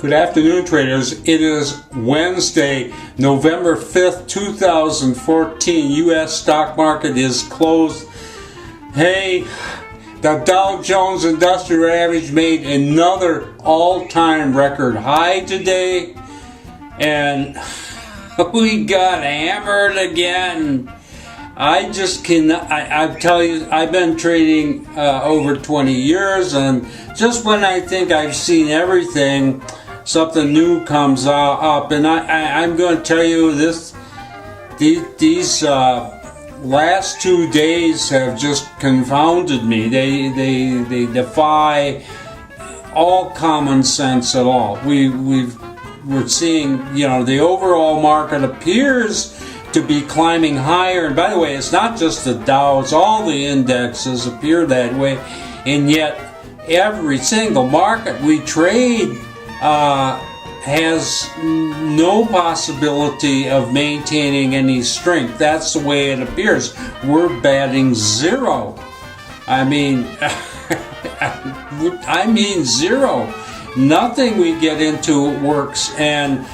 Good afternoon, traders. It is Wednesday, November 5th, 2014. U.S. stock market is closed. Hey, the Dow Jones Industrial Average made another all-time record high today, and we got hammered again. I just cannot. I tell you, I've been trading over 20 years, and just when I think I've seen everything, something new comes up, and I'm going to tell you this: these last 2 days have just confounded me. They defy all common sense at all. We're seeing, the overall market appears to be climbing higher. And by the way, it's not just the Dows, all the indexes appear that way, and yet every single market we trade has no possibility of maintaining any strength. That's the way it appears. We're batting zero. I mean zero. Nothing we get into works. And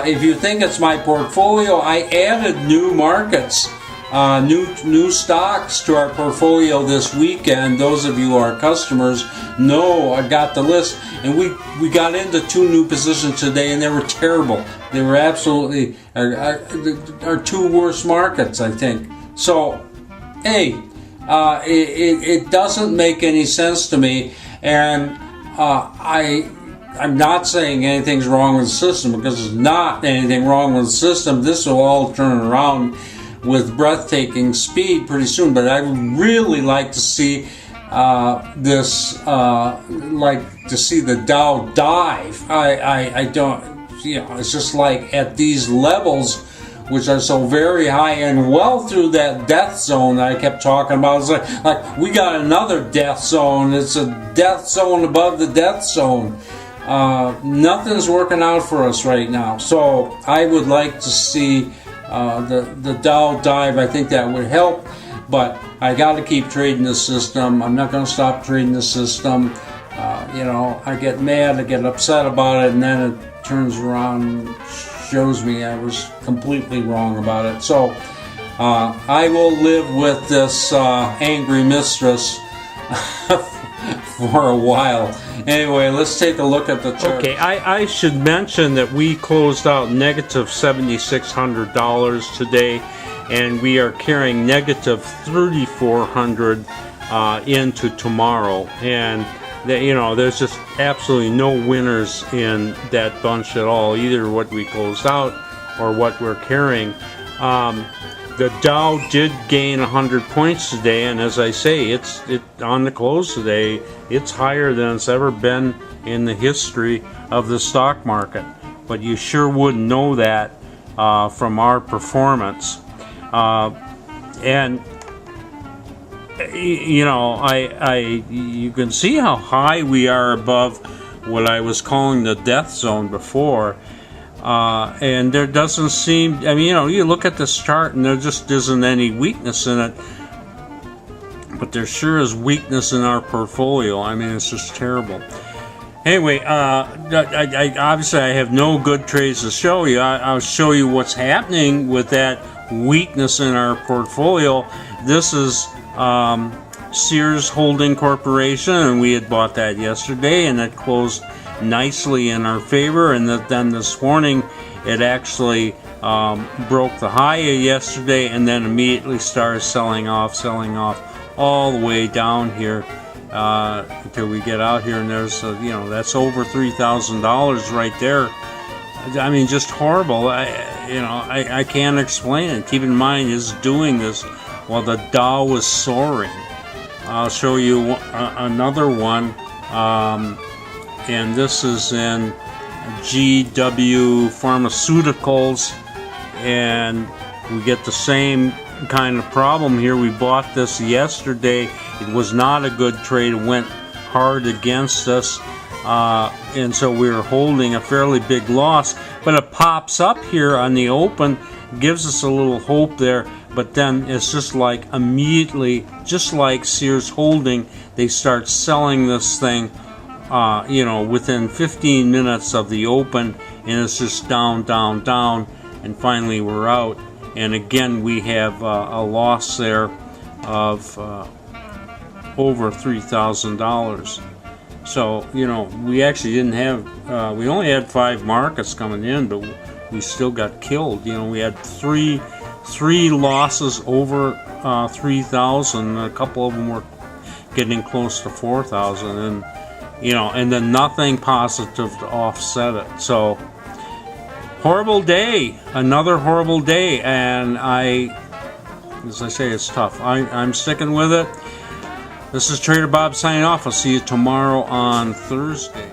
if you think it's my portfolio, I added new markets, new stocks to our portfolio this weekend. Those of you who are customers know I got the list, and we got into 2 new positions today, and they were terrible. They were absolutely our 2 worst markets, I think. So, hey, it doesn't make any sense to me, and I'm not saying anything's wrong with the system, because there's not anything wrong with the system. This will all turn around with breathtaking speed pretty soon. But I would really like to see the Dow dive. I don't, it's just like at these levels, which are so very high and well through that death zone that I kept talking about. It's like we got another death zone. It's a death zone above the death zone. Nothing's working out for us right now. So I would like to see the Dow dive. I think that would help, but I got to keep trading the system. I'm not going to stop trading the system. I get mad, I get upset about it, and then it turns around and shows me I was completely wrong about it. So I will live with this angry mistress for a while. Anyway, let's take a look at the chart. Okay, I should mention that we closed out negative $7,600 today, and we are carrying negative $3,400 into tomorrow. And there's just absolutely no winners in that bunch at all, either what we closed out or what we're carrying. The Dow did gain 100 points today, and as I say, it on the close today, it's higher than it's ever been in the history of the stock market. But you sure wouldn't know that from our performance. And you can see how high we are above what I was calling the death zone before. And there doesn't seem, you look at this chart and there just isn't any weakness in it, but there sure is weakness in our portfolio. It's just terrible. Anyway, obviously I have no good trades to show you. I'll show you what's happening with that weakness in our portfolio. This is Sears Holding Corporation, and we had bought that yesterday, and it closed nicely in our favor, and then this morning it actually broke the high yesterday, and then immediately started selling off all the way down here until we get out here, and there's that's over $3,000 right there. Just horrible. I can't explain it. Keep in mind, it's doing this while the Dow was soaring. I'll show you another one. And this is in GW Pharmaceuticals, and we get the same kind of problem here. We bought this yesterday. It was not a good trade. It went hard against us, and so we were holding a fairly big loss, but it pops up here on the open, gives us a little hope there, but then it's just like immediately, just like Sears Holding, they start selling this thing within 15 minutes of the open, and it's just down, down, down, and finally we're out. And again, we have a loss there of over $3,000. So, we actually didn't have, we only had 5 markets coming in, but we still got killed. We had three losses over 3,000. A couple of them were getting close to 4,000, and and then nothing positive to offset it. So, horrible day, another horrible day, and as I say, it's tough. I'm sticking with it. This is Trader Bob signing off. I'll see you tomorrow on Thursday.